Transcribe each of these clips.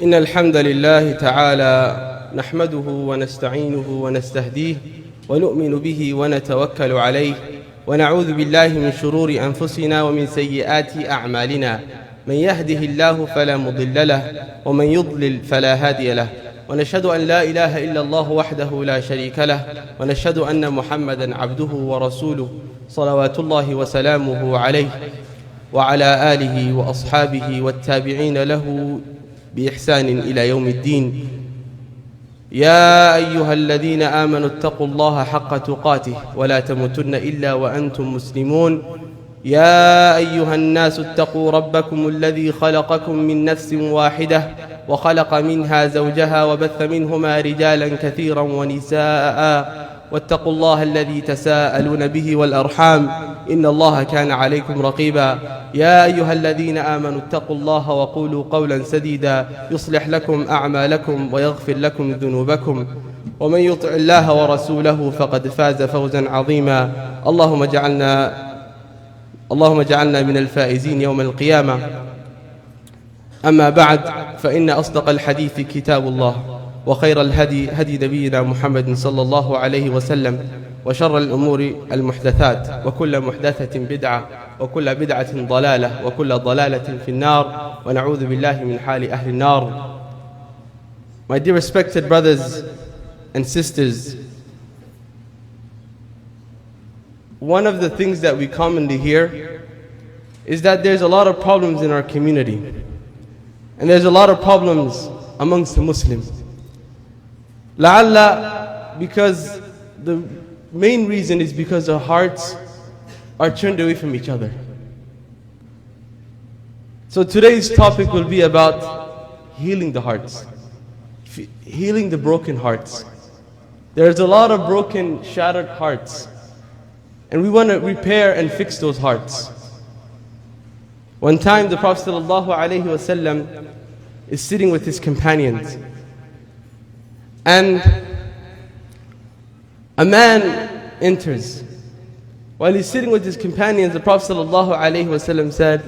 إن الحمد لله تعالى نحمده ونستعينه ونستهديه ونؤمن به ونتوكل عليه ونعوذ بالله من شرور أنفسنا ومن سيئات أعمالنا. من يهده الله فلا مضل له ومن يضلل فلا هادي له، ونشهد أن لا إله إلا الله وحده لا شريك له، ونشهد أن محمدا عبده ورسوله صلوات الله وسلامه عليه وعلى آله وأصحابه والتابعين له بإحسان إلى يوم الدين. يا أيها الذين آمنوا اتقوا الله حق تقاته ولا تموتن إلا وأنتم مسلمون. يا أيها الناس اتقوا ربكم الذي خلقكم من نفس واحدة وخلق منها زوجها وبث منهما رجالا كثيرا ونساء، واتقوا الله الذي تساءلون به والأرحام إن الله كان عليكم رقيبا. يا أيها الذين آمنوا اتقوا الله وقولوا قولا سديدا يصلح لكم أعمالكم ويغفر لكم ذنوبكم، ومن يطع الله ورسوله فقد فاز فوزا عظيما. اللهم اجعلنا من الفائزين يوم القيامة. أما بعد، فإن أصدق الحديث كتاب الله، وخير الهدي هدي نبينا محمد صلى الله عليه وسلم، وشر الأمور المحدثات، وكل محدثة بدعة، وكل بدعة ضلالة، وكل ضلالة في النار، ونعوذ بالله من حال أهل النار. My dear respected brothers and sisters, one of the things that we commonly hear is that there's a lot of problems in our community, and there's a lot of problems amongst the Muslims. La'alla, because the main reason is because our hearts are turned away from each other. So today's topic will be about healing the hearts, healing the broken hearts. There's a lot of broken, shattered hearts, and we want to repair and fix those hearts. One time the Prophet ﷺ is sitting with his companions, and a man enters. While he's sitting with his companions, the Prophet ﷺ said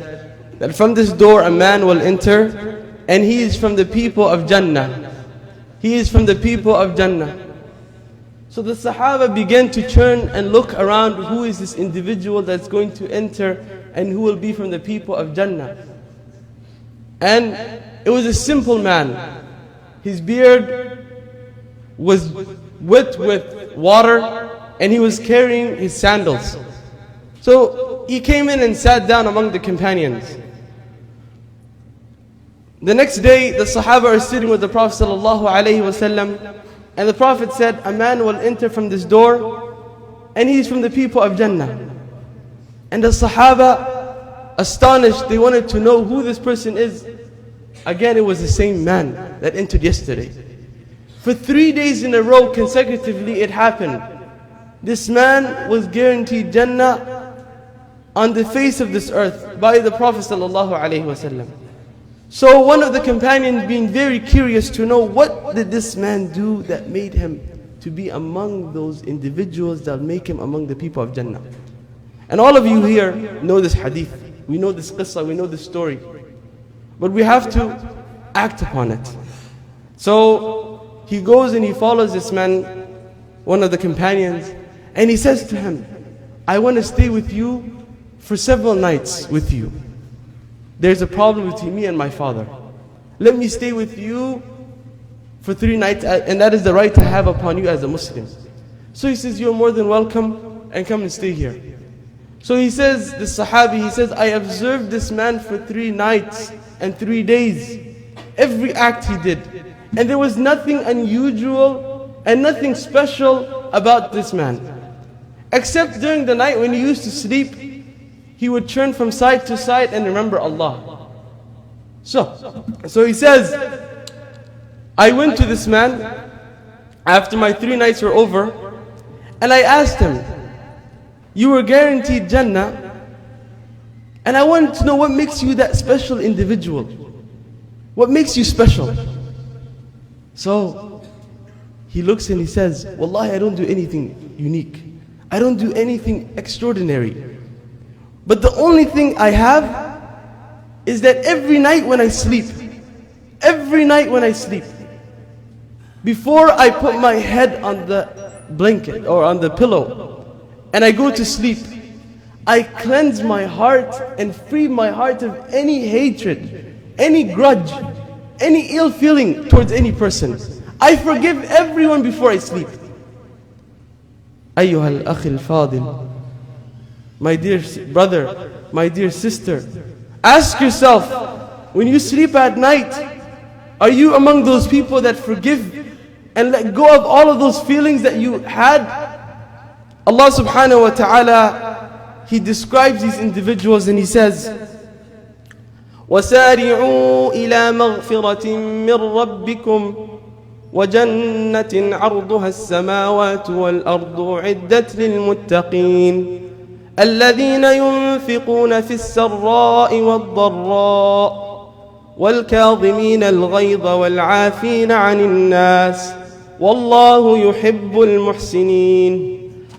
that from this door a man will enter, and he is from the people of Jannah. He is from the people of Jannah. So the Sahaba began to turn and look around, who is this individual that's going to enter and who will be from the people of Jannah. And it was a simple man. His beard was wet with water, and he was carrying his sandals. So he came in and sat down among the companions. The next day, the Sahaba are sitting with the Prophet ﷺ, and the Prophet said, a man will enter from this door, and he is from the people of Jannah. And the Sahaba, astonished, they wanted to know who this person is. Again, it was the same man that entered yesterday. For 3 days in a row, consecutively, it happened. This man was guaranteed Jannah on the face of this earth by the Prophet ﷺ. So one of the companions, being very curious to know what did this man do that made him to be among those individuals that make him among the people of Jannah. And all of you here know this hadith. We know this qissa, we know this story. But we have to act upon it. So he goes and he follows this man, one of the companions, and he says to him, I want to stay with you for several nights with you. There's a problem between me and my father. Let me stay with you for 3 nights, and that is the right I have upon you as a Muslim. So he says, you're more than welcome, and come and stay here. So he says, the Sahabi, he says, I observed this man for 3 nights and 3 days. Every act he did. And there was nothing unusual and nothing special about this man. Except during the night when he used to sleep, he would turn from side to side and remember Allah. So he says, I went to this man after my 3 nights were over, and I asked him, you were guaranteed Jannah, and I wanted to know what makes you that special individual. What makes you special? So he looks and he says, Wallahi, I don't do anything unique. I don't do anything extraordinary. But the only thing I have is that every night when I sleep, every night when I sleep, before I put my head on the blanket or on the pillow and I go to sleep, I cleanse my heart and free my heart of any hatred, any grudge, any ill feeling towards any person. I forgive everyone before I sleep. أيها الأخ الفاضل, my dear brother, my dear sister, ask yourself, when you sleep at night, are you among those people that forgive and let go of all of those feelings that you had? Allah subhanahu wa ta'ala, He describes these individuals and He says, وَسَارِعُوا إِلَى مَغْفِرَةٍ مِّن رَّبِّكُمْ وَجَنَّةٍ عَرْضُهَا السَّمَاوَاتُ وَالْأَرْضُ أُعِدَّتْ لِلْمُتَّقِينَ الَّذِينَ يُنْفِقُونَ فِي السَّرَّاءِ وَالضَّرَّاءِ وَالْكَاظِمِينَ الْغَيْظَ وَالْعَافِينَ عَنِ النَّاسِ وَاللَّهُ يُحِبُّ الْمُحْسِنِينَ.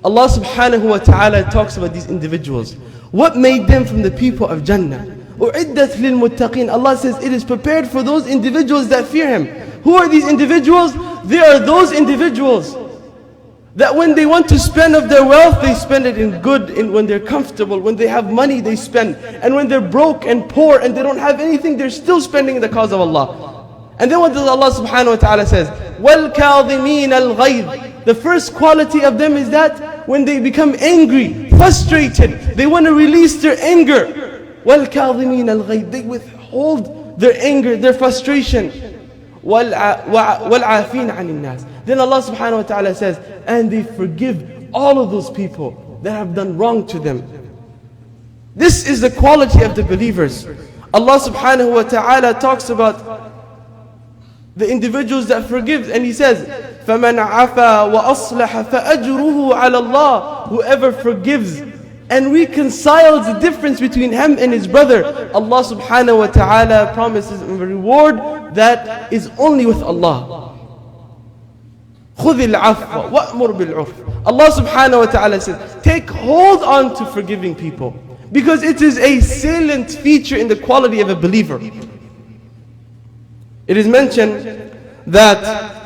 Allah subhanahu wa ta'ala talks about these individuals. What made them from the people of Jannah? أُعِدَّتْ لِلْمُتَّقِينَ. Allah says it is prepared for those individuals that fear Him. Who are these individuals? They are those individuals that when they want to spend of their wealth, they spend it in good, when they're comfortable. When they have money, they spend. And when they're broke and poor and they don't have anything, they're still spending in the cause of Allah. And then what does Allah subhanahu wa ta'ala says? وَالْكَاظِمِينَ الْغَيْظَ. The first quality of them is that when they become angry, frustrated, they want to release their anger. وَالْكَاظِمِينَ الْغَيْظَ. They withhold their anger, their frustration. وَالْعَافِينَ عَنِ النَّاسِ. Then Allah subhanahu wa ta'ala says, and they forgive all of those people that have done wrong to them. This is the quality of the believers. Allah subhanahu wa ta'ala talks about the individuals that forgive, and He says, فَمَنْ عَفَى وَأَصْلَحَ فَأَجْرُهُ عَلَى اللَّهِ. Whoever forgives and reconciles the difference between him and his brother, Allah subhanahu wa ta'ala promises him a reward that is only with Allah. خُذِ الْعَفْوَ وَأْمُرْ بِالْعُرْفِ. Allah subhanahu wa ta'ala says, take hold on to forgiving people, because it is a salient feature in the quality of a believer. It is mentioned that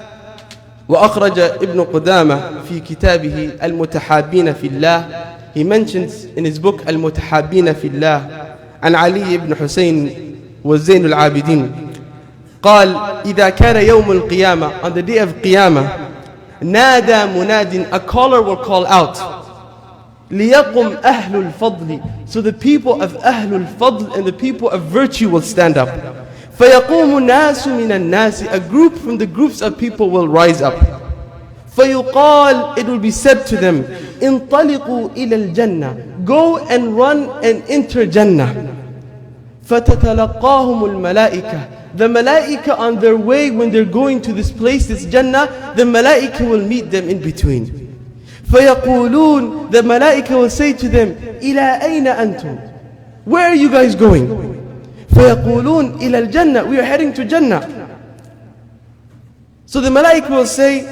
وأخرج ابن قدامة في كتابه المتحابين في الله. He mentions in his book المتحابين في الله عن علي بن حسين وزين العابدين قال إذا كان يوم القيامة, on the day of Qiyamah, نادى مناد, a caller will call out, ليقم أهل الفضل. So the people of أهل الفضل and the people of virtue will stand up. فيقوم الناس من الناس, a group from the groups of people will rise up. فيقال, it will be said to them, انطلقوا إلى الجنة, go and run and enter Jannah. فتتلقاهم الملائكة. The malaika on their way, when they're going to this place, this Jannah, the malaika will meet them in between. فيقولون, the malaika will say to them, إلى أين أنتم? Where are you guys going? فيقولون إلى الجنة, we are heading to Jannah. So the malaika will say,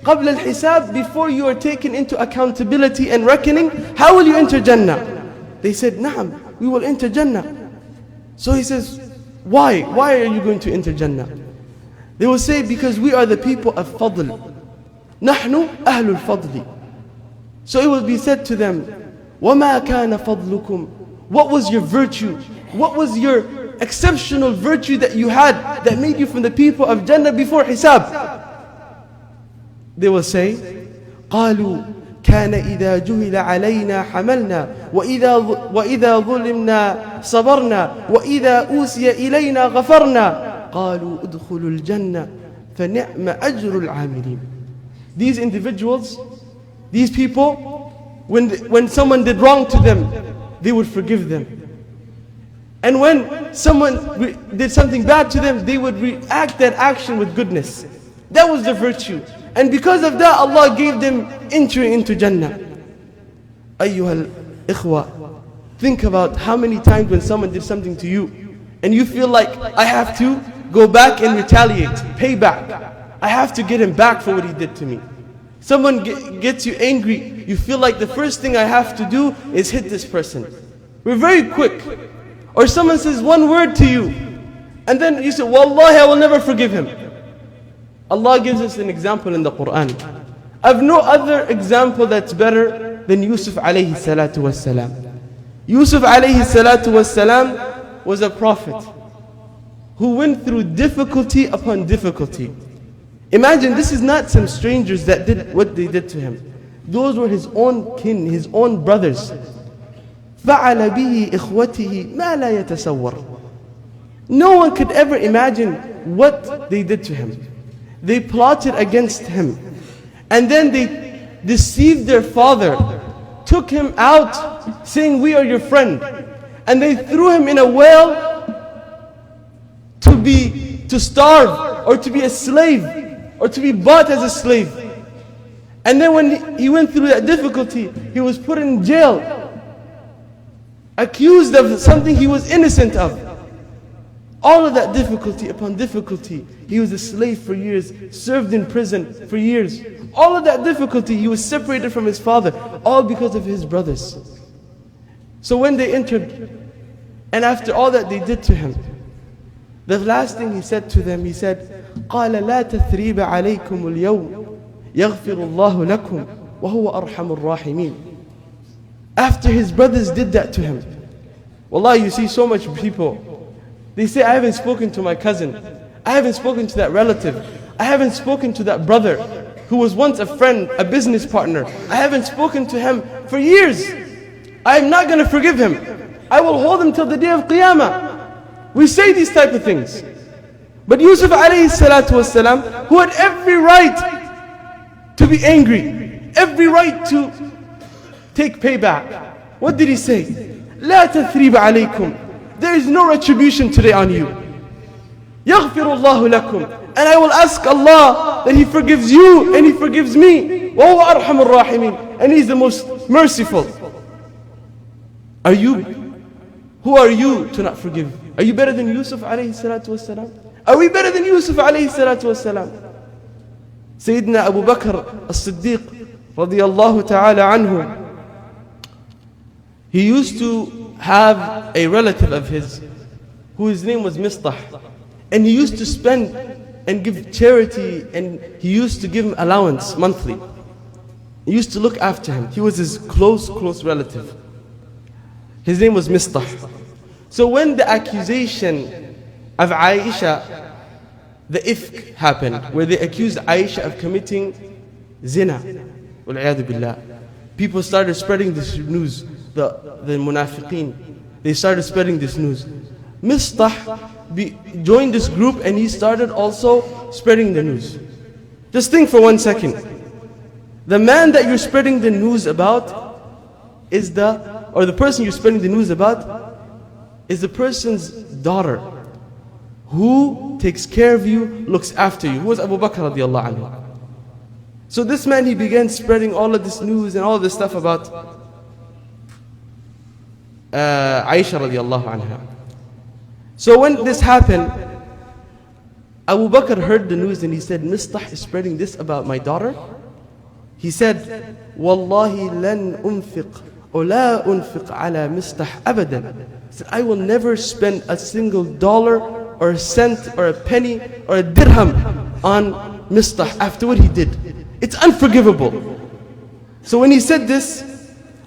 قبل الحساب, before you are taken into accountability and reckoning, how will you enter Jannah? They said, نعم, we will enter Jannah. So he says, why? Why are you going to enter Jannah? They will say, because we are the people of Fadl. نحن أهل الفضل. So it will be said to them, وَمَا كَانَ فَضْلُكُمْ. What was your virtue? What was your exceptional virtue that you had that made you from the people of Jannah before Hisab? They will say, قالوا كان إذا جهل علينا حملنا وإذا ظلمنا صبرنا وإذا أوسي إلينا غفرنا قالوا ادخلوا الجنة فنعم أجر العاملين. These individuals, these people, when someone did wrong to them, they would forgive them. And when someone did something bad to them, they would react that action with goodness. That was the virtue. And because of that, Allah gave them entry into Jannah. Ayyuhal ikhwa, think about how many times when someone did something to you and you feel like, I have to go back and retaliate, pay back. I have to get him back for what he did to me. Someone gets you angry, you feel like the first thing I have to do is hit this person. We're very quick. Or someone says one word to you And then you say, Wallahi, I will never forgive him. Allah gives us an example in the Quran. I have no other example that's better than Yusuf alayhi salatu wassalam. Yusuf alayhi salatu wassalam was a prophet who went through difficulty upon difficulty. Imagine, this is not some strangers that did what they did to him. Those were his own kin, his own brothers. فَعَلَ بِهِ إِخْوَتِهِ مَا لَا يَتَسَوَّرُ. No one could ever imagine what they did to him. They plotted against him. And then they deceived their father, took him out saying, we are your friend. And they threw him in a well to starve, or to be a slave, or to be bought as a slave. And then when he went through that difficulty, he was put in jail, accused of something he was innocent of. All of that difficulty upon difficulty. He was a slave for years, served in prison for years. All of that difficulty, he was separated from his father, all because of his brothers. So when they entered, and after all that they did to him, the last thing he said to them, he said, قَالَ لَا تَثْرِيبَ عَلَيْكُمُ الْيَوْمِ يَغْفِرُ اللَّهُ لَكُمْ وَهُوَ أَرْحَمُ الرَّاحِمِينَ. After his brothers did that to him, Wallah, you see so much people, they say, I haven't spoken to my cousin, I haven't spoken to that relative, I haven't spoken to that brother who was once a friend, a business partner, I haven't spoken to him for years. I am not going to forgive him. I will hold him till the day of Qiyamah. We say these type of things. But Yusuf alayhi salatu wasalam, who had every right to be angry, every right to take payback, what did he say? لا تثريب عليكم. There is no retribution today on you. يغفر الله لكم. And I will ask Allah that He forgives you and He forgives me. وهو أرحم الراحمين. And He is the most merciful. Are you? Who are you to not forgive? Are you better than Yusuf alayhi salatu wassalam? Are we better than Yusuf alayhi salatu wassalam? Sayyidina Abu Bakr as-Siddiq radiyallahu ta'ala anhu, he used to have a relative of his whose name was Mistah, and he used to spend and give charity, and he used to give him allowance monthly. He used to look after him. He was his close relative. His name was Mistah. So when the accusation of Aisha, the ifk happened, where they accused Aisha of committing zina, wal-'iyadhu billah, people started spreading this news. The munafiqeen, they started spreading this news. Mistah joined this group, and he started also spreading the news. Just think for 1 second. The man that you're spreading the news about is the person you're spreading the news about is the person's daughter who takes care of you, looks after you, who was Abu Bakr radiallahu anhu. So this man, he began spreading all of this news and all of this stuff about Aisha radiallahu anha. So when this happened, Abu Bakr heard the news and he said, Mistah is spreading this about my daughter. He said, Wallahi lan unfiq or la unfiq ala Mistah abadan. He said, I will never spend a single dollar or a cent or a penny or a dirham on Mistah after what he did. It's unforgivable. So when he said this,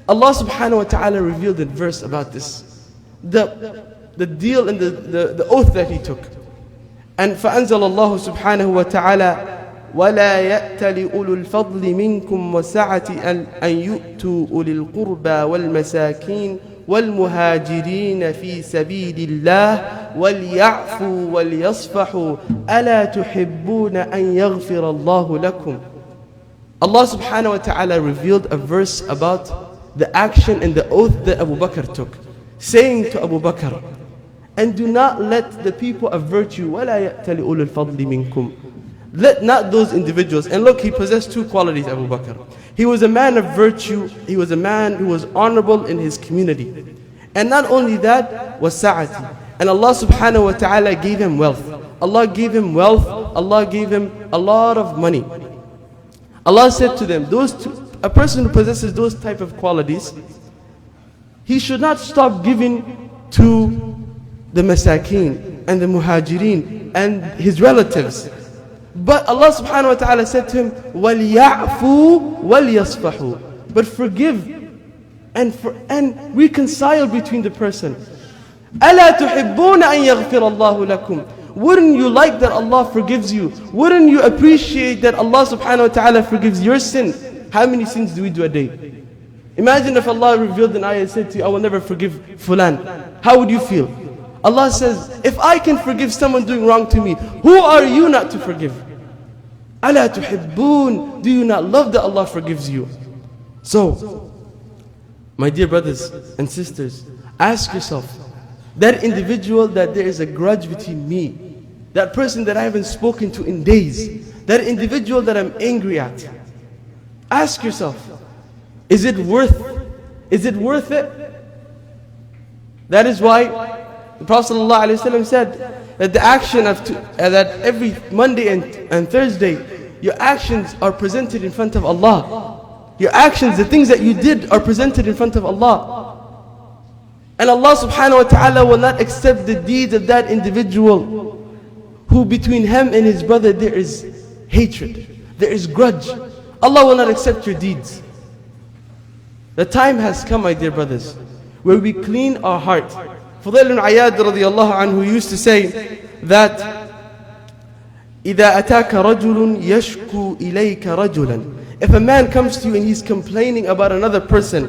Allah subhanahu wa ta'ala revealed a verse about this. The deal and the oath that he took. And فأنزل الله سبحانه وتعالى ولا يأتل أولو الفضل منكم وسعة أن يؤتوا أولي القربى والمساكين والمهاجرين في سبيل الله وليعفوا وليصفحوا ألا تحبون أن يغفر الله لكم. Allah subhanahu wa ta'ala revealed a verse about the action and the oath that Abu Bakr took, saying to Abu Bakr, and do not let the people of virtue, وَلَا يَأْتَلِ أُولُو الْفَضْلِ مِنْكُمْ, let not those individuals. And look, he possessed two qualities, Abu Bakr. He was a man of virtue, he was a man who was honorable in his community. And not only that, was sa'ati. And Allah subhanahu wa ta'ala gave him wealth. Allah gave him wealth, Allah gave him a lot of money. Allah said to them, a person who possesses those type of qualities, he should not stop giving to the masakeen, and the Muhajirin and his relatives. But Allah subhanahu wa ta'ala said to him, وَلْيَعْفُوا وَلْيَصْفَحُوا. But forgive and reconcile between the person. أَلَا تُحِبُّونَ أَن يَغْفِرَ اللَّهُ لَكُمْ. Wouldn't you like that Allah forgives you? Wouldn't you appreciate that Allah subhanahu wa ta'ala forgives your sin? How many sins do we do a day? Imagine if Allah revealed an ayah and said to you, I will never forgive fulan. How would you feel? Allah says, if I can forgive someone doing wrong to me, who are you not to forgive? أَلَا تُحِبُّونَ. Do you not love that Allah forgives you? So, my dear brothers and sisters, ask yourself, that individual that there is a grudge between me, that person that I haven't spoken to in days, that individual that I'm angry at, ask yourself, is it worth it? That is why the Prophet ﷺ said that the action of that every Monday and Thursday, your actions are presented in front of Allah. Your actions, the things that you did, are presented in front of Allah. And Allah subhanahu wa ta'ala will not accept the deeds of that individual who between him and his brother there is hatred, there is grudge. Allah will not accept your deeds. The time has come, my dear brothers, where we clean our heart. Fudail ibn Iyad radiyallahu anhu used to say that إِذَا أَتَاكَ رَجُلٌ يَشْكُو إِلَيْكَ رَجُلًا. If a man comes to you and he's complaining about another person,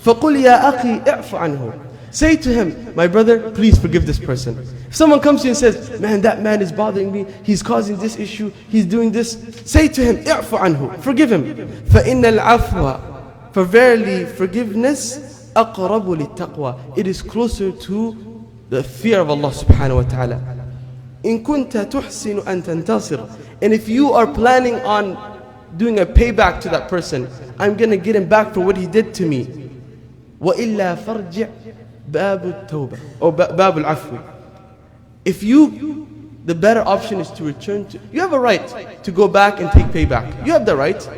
فَقُلْ يَا أَخِي اعْفُ عَنْهُ. Say to him, my brother, please forgive this person. If someone comes to you and says, man, that man is bothering me, he's causing this issue, he's doing this, say to him, اعْفُ عَنْهُ. Forgive him. فَإِنَّ الْعَفْوَ. For verily, forgiveness, أَقْرَبُ لِلتَّقْوَى. It is closer to the fear of Allah subhanahu wa ta'ala. إِن كُنْتَ تُحْسِنُ أَن تَنْتَصِرُ. And if you are planning on doing a payback to that person, I'm going to get him back for what he did to me. وَإِلَّا فَرْجِعْ بَابُ التَّوْبَةِ or بَابُ الْعَفْوِ. If you, the better option is to return to, you have a right to go back and take payback. You have the right.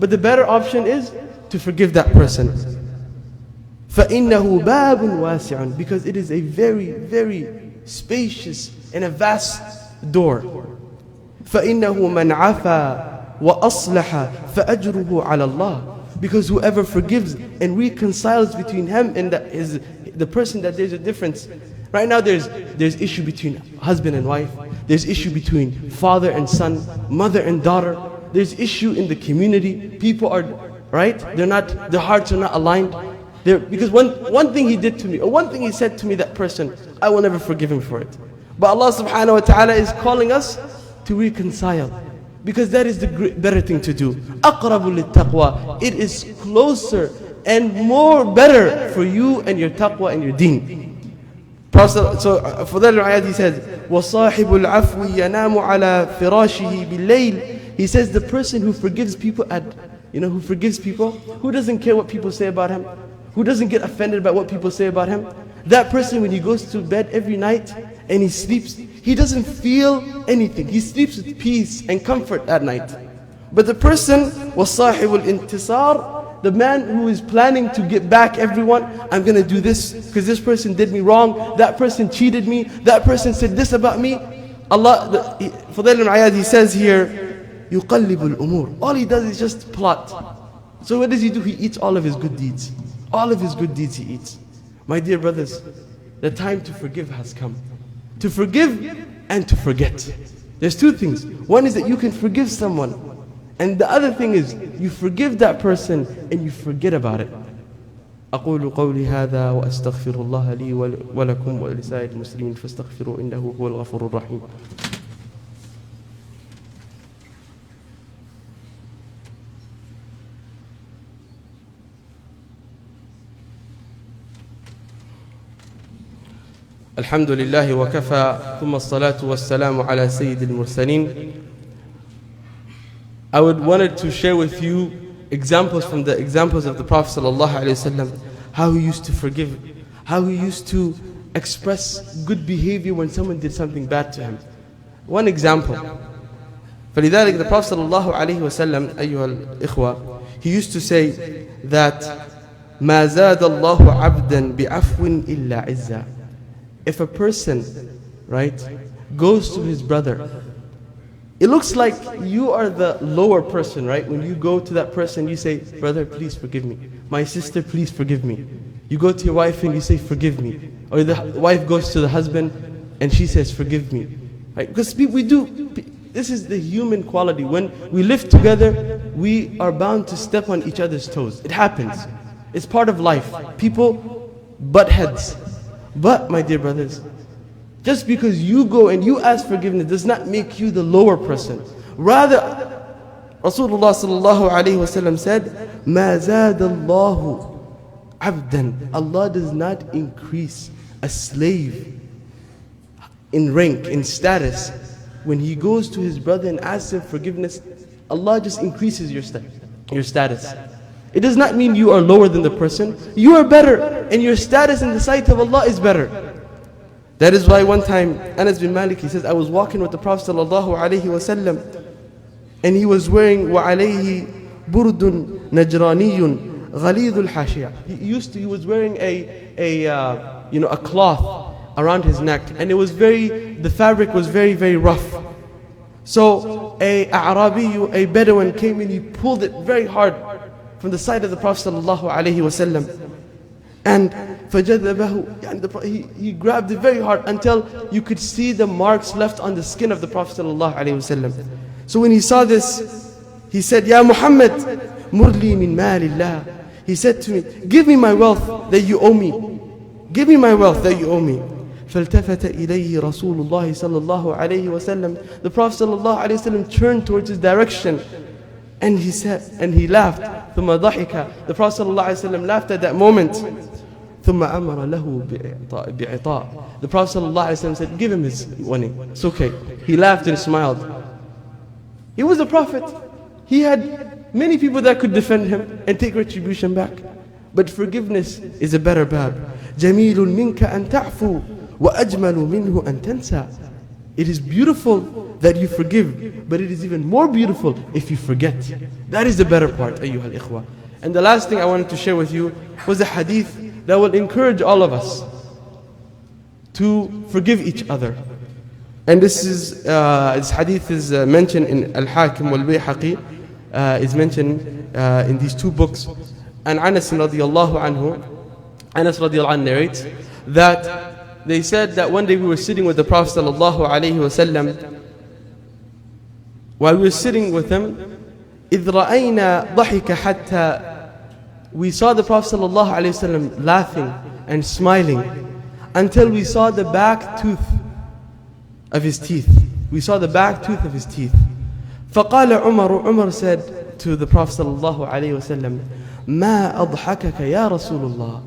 But the better option is to forgive that person. فَإِنَّهُ بَابٌ وَاسِعٌ. Because it is a very, very spacious and a vast door. فَإِنَّهُ مَنْ عَفَى وَأَصْلَحَ فَأَجْرُهُ عَلَى اللَّهِ. Because whoever forgives and reconciles between him and the person that there's a difference. Right now there's issue between husband and wife. There's issue between father and son, mother and daughter. There's issue in the community. People are, right? Their hearts are not aligned. Because one thing he did to me, or one thing he said to me, that person, I will never forgive him for it. But Allah subhanahu wa ta'ala is calling us to reconcile. Because that is the better thing to do. أَقْرَبُ لِلتَّقْوَى. It is closer and more better for you and your taqwa and your deen. So Fudail ibn Iyad, he says, وَصَاحِبُ الْعَفْوِ يَنَامُ عَلَى فِرَاشِهِ بِاللَّيْلِ. He says the person who forgives people who doesn't care what people say about him, who doesn't get offended by what people say about him, that person when he goes to bed every night and he sleeps, he doesn't feel anything. He sleeps with peace and comfort at night. But the person, وَصَاحِبُ الْإِنْتِصَارِ, the man who is planning to get back everyone, I'm going to do this because this person did me wrong, that person cheated me, that person said this about me. Fudail ibn Iyad, he says here, يُقَلِّبُ الْأُمُورِ. All he does is just plot. So what does he do? He eats all of his good deeds. All of his good deeds he eats. My dear brothers, the time to forgive has come. To forgive and to forget. There's two things. One is that you can forgive someone, and the other thing is you forgive that person and you forget about it. أقول قولي هذا وأستغفر الله لي ولكم ولسائر المسلمين فاستغفروا إنه هو الغفور الرحيم. الحمد لله وكفى ثم الصلاة والسلام على سيد المرسلين. I wanted to share with you examples from the examples of the Prophet ﷺ, how he used to forgive, how he used to express good behavior when someone did something bad to him. One example. فلذلك the Prophet ﷺ, أيها الإخوة, he used to say that ما زاد الله عبدا بعفو إلا عزا. If a person right, goes to his brother, it looks like you are the lower person, right? When you go to that person, you say, brother, please forgive me. My sister, please forgive me. You go to your wife and you say, forgive me. Or the wife goes to the husband and she says, forgive me. Right? Because this is the human quality. When we live together, we are bound to step on each other's toes. It happens. It's part of life. People butt heads. But, my dear brothers, just because you go and you ask forgiveness does not make you the lower person. Rather, Rasulullah sallallahu alayhi wa sallam said, مَا زَادَ اللَّهُ عَبْدًا. Allah does not increase a slave in rank, in status. When he goes to his brother and asks him forgiveness, Allah just increases your status. It does not mean you are lower than the person. You are better, and your status in the sight of Allah is better. That is why one time, Anas bin Malik, he says, I was walking with the Prophet sallallahu alaihi wasallam, and he was wearing وَعَلَيْهِ بُرْدٌ نَجْرَانِيٌّ غَلِيظُ الْحَاشِيَةِ. He was wearing a cloth around his neck, and the fabric was very, very rough. So a A'rabi, a Bedouin came and he pulled it very hard from the side of the Prophet sallallahu alaihi wasallam. And فَجَذَبَهُ, and he grabbed it very hard until you could see the marks left on the skin of the Prophet sallallahu alaihi wasallam. So when he saw this, he said, Ya Muhammad, murli min malillah. He said to me, give me my wealth that you owe me. Give me my wealth that you owe me. فَالْتَفَتَ إِلَيْهِ رَسُولُ اللَّهِ صَلَّى اللَّهُ عَلَيْهِ وَسَلَّمْ. The Prophet sallallahu alaihi wasallam turned towards his direction, and he said, and he laughed. ثُمَّ ضَحِكَ. The Prophet sallallahu alaihi wasallam laughed at that moment. ثُمَّ أَمَرَ لَهُ بِعِطَاء. The Prophet ﷺ said, give him his money. It's okay. He laughed and smiled. He was a prophet. He had many people that could defend him and take retribution back. But forgiveness is a better bab. جَمِيلٌ مِنْكَ أَن تَعْفُوا وَأَجْمَلُ مِنْهُ أَن تَنْسَى. It is beautiful that you forgive, but it is even more beautiful if you forget. That is the better part, أيها الإخوة. And the last thing I wanted to share with you was a hadith that will encourage all of us to forgive each other. And this hadith is mentioned in Al-Hakim wal-Bayhaqi, is mentioned in these two books. And Anas radiallahu anhu narrates that they said that one day we were sitting with the Prophet sallallahu alaihi wasallam. While we were sitting with him, إِذْ رَأَيْنَا ضَحِكَ حَتَّى, we saw the Prophet ﷺ laughing and smiling until we saw the back tooth of his teeth. We saw the back tooth of his teeth. فَقَالَ عُمَرُ. Umar said to the Prophet ﷺ, مَا أَضْحَكَكَ يَا رَسُولُ اللَّهِ.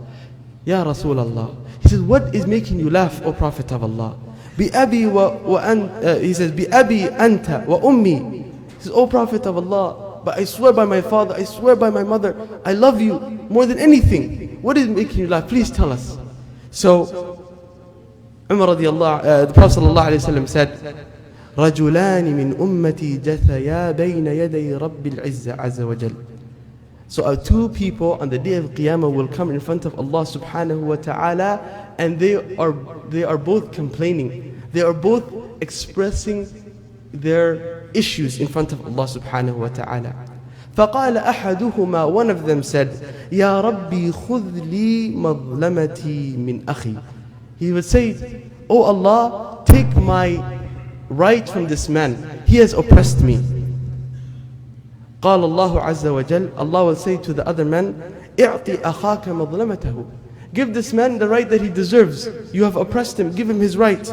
Ya Rasulullah. He says, what is making you laugh, O Prophet of Allah? He says, بِأَبِي أَنْتَ وَأُمِّي. He says, O Prophet of Allah, but I swear by my father, I swear by my mother, I love you more than anything. What is making you laugh? Please tell us. So Umar the Prophet ﷺ said, رَجُلَانِ مِنْ أُمَّتِي جَثَيَا بَيْنَ يَدَيْ رَبِّ الْعِزَّةِ عَزَّ وَجَلَّ. So two people on the day of Qiyamah will come in front of Allah subhanahu wa ta'ala, and they are both complaining. They are both expressing their issues in front of Allah subhanahu wa ta'ala. فَقَالَ أَحَدُهُمَا. One of them said, يَا رَبِّي خُذْ لِي مَظْلَمَتِي مِنْ أَخِي. He would say, Oh Allah, take my right from this man. He has oppressed me. قال الله عز وجل. Allah will say to the other man, اعطي أخاك مظلمته. Give this man the right that he deserves. You have oppressed him, give him his right.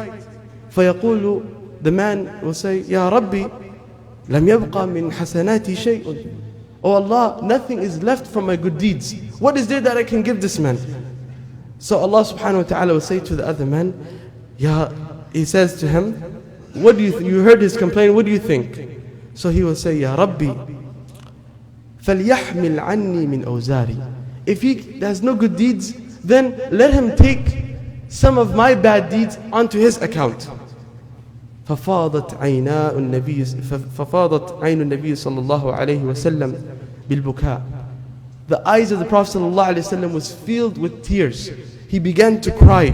فيقول, the man will say, يا ربي لم يبقى من حسناتي شيء. Oh Allah, nothing is left from my good deeds. What is there that I can give this man? So Allah subhanahu wa ta'ala will say to the other man, he says to him, what do you heard his complaint, what do you think? So he will say, Ya Rabbi, فَلْيَحْمِلْ عَنِّي مِنْ أَوْزَارِي. If he has no good deeds, then let him take some of my bad deeds onto his account. ففاضت عين النبي صلى الله عليه وسلم بالبكاء. The eyes of the Prophet صلى الله عليه وسلم was filled with tears. He began to cry.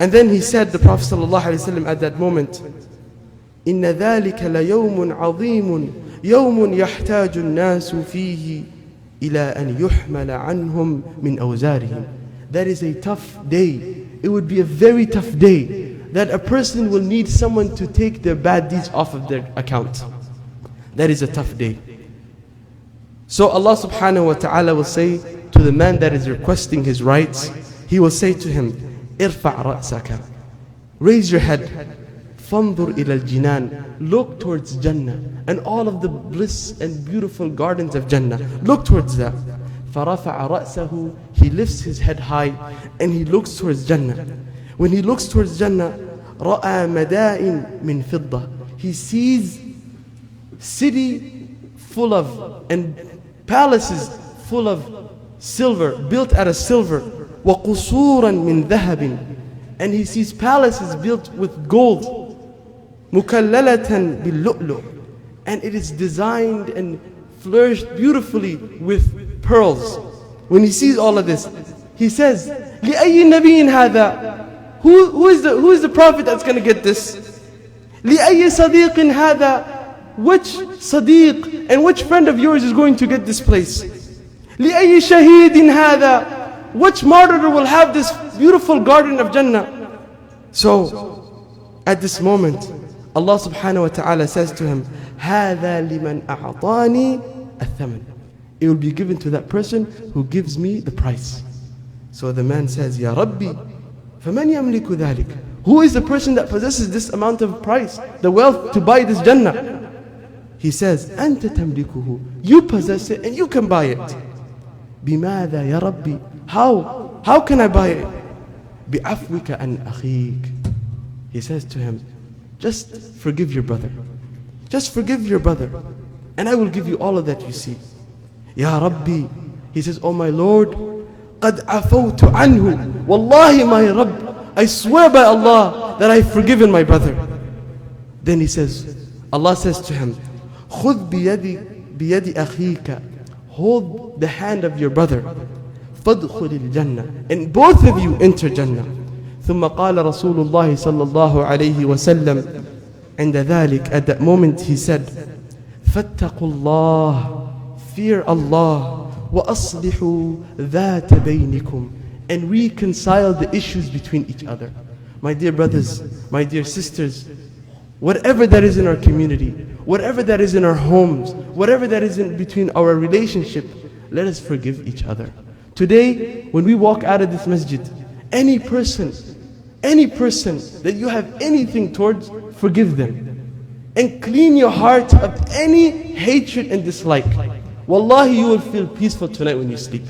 And then he said, the Prophet ﷺ at that moment, إن ذلك ليوم عظيم يوم يحتاج الناس فيه إلى أن يحمل عنهم من أوزارهم. That is a tough day. It would be a very tough day that a person will need someone to take their bad deeds off of their account. That is a tough day. So Allah subhanahu wa ta'ala will say to the man that is requesting his rights, He will say to him, ارفع رأسك, raise your head, فانظر إلى الجنان, look towards Jannah and all of the bliss and beautiful gardens of Jannah. Look towards that. فرفع رأسه, he lifts his head high and he looks towards Jannah. When he looks towards Jannah, رأى مدائن من فضة, he sees city full of and palaces full of silver, built out of silver. وقصورا من ذهب, and he sees palaces built with gold. مكللة باللؤلؤ, and it is designed and flourished beautifully with pearls. When he sees all of this, he says, لأي نبي هذا? Who is the prophet that's going to get this? لأي صديق هذا? Which صديق and which friend of yours is going to get this place? لأي شهيد هذا? Which martyr will have this beautiful garden of Jannah? So, at this moment, Allah subhanahu wa ta'ala says to him, هَذَا لِمَنْ أَعْطَانِي الثَّمَنِ. It will be given to that person who gives me the price. So the man says, Ya Rabbi, فَمَنْ يَمْلِكُ ذَلِكَ? Who is the person that possesses this amount of price, the wealth to buy this Jannah? He says, أَنْتَ تَمْلِكُهُ. You possess it and you can buy it. بِمَاذَا يَا رَبِّ? How can I buy it? بِعَفْوِكَ أَنْ أَخِيكَ. He says to him, just forgive your brother. Just forgive your brother, and I will give you all of that you see. Ya Rabbi, he says, oh my Lord, قَدْ عَفَوْتُ عَنْهُ. Wallahi my Rabb, I swear by Allah that I've forgiven my brother. Then he says, Allah says to him, خُذْ بِيَدِ أَخِيكَ. Hold the hand of your brother. فَادْخُلِ الْجَنَّةِ. And both of you enter Jannah. ثم قال رسول الله صلى الله عليه وسلم عند ذلك, at that moment he said, فَاتَّقُوا اللَّهِ, fear Allah, وَأَصْلِحُوا ذَاتَ بَيْنِكُمْ, and reconcile the issues between each other. My dear brothers, my dear sisters, whatever that is in our community, whatever that is in our homes, whatever that is in between our relationship, let us forgive each other. Today, when we walk out of this masjid, any person that you have anything towards, forgive them. And clean your heart of any hatred and dislike. Wallahi, you will feel peaceful tonight when you sleep.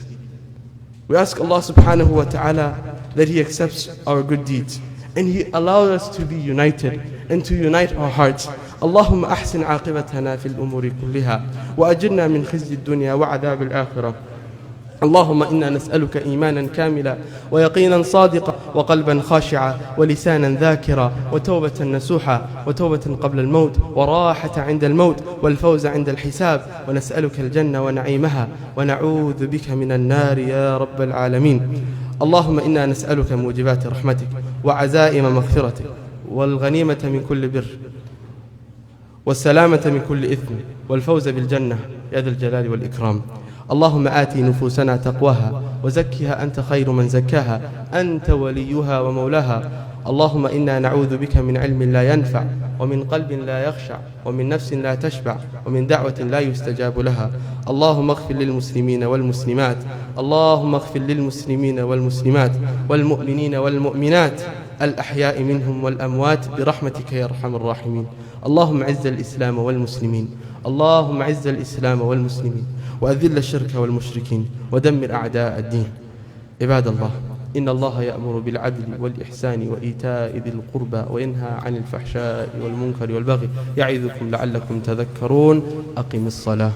We ask Allah subhanahu wa ta'ala that He accepts our good deeds and He allows us to be united and to unite our hearts. اللهم أحسن عاقبتنا في الأمور كلها وأجرنا من خزي الدنيا وعذاب الآخرة. اللهم إنا نسألك إيمانا كاملا ويقينا صادقا وقلبا خاشعا ولسانا ذاكرا وتوبة نسوحا وتوبة قبل الموت وراحة عند الموت والفوز عند الحساب. ونسألك الجنة ونعيمها ونعوذ بك من النار يا رب العالمين. اللهم إنا نسألك موجبات رحمتك وعزائم مغفرتك والغنيمة من كل بر والسلامة من كل إثم والفوز بالجنة يا ذا الجلال والإكرام. اللهم آتي نفوسنا تقواها وزكها أنت خير من زكاها أنت وليها ومولاها. اللهم إنا نعوذ بك من علم لا ينفع ومن قلب لا يخشع ومن نفس لا تشبع ومن دعوة لا يستجاب لها. اللهم اغفر للمسلمين والمسلمات. اللهم اغفر للمسلمين والمسلمات والمؤمنين والمؤمنات الأحياء منهم والأموات برحمتك يا أرحم الراحمين. اللهم عز الإسلام والمسلمين. اللهم عز الإسلام والمسلمين وأذل الشرك والمشركين ودمر أعداء الدين. عباد الله، إن الله يأمر بالعدل والإحسان وإيتاء ذي القربى وينهى عن الفحشاء والمنكر والبغي يعظكم لعلكم تذكرون. أقم الصلاة.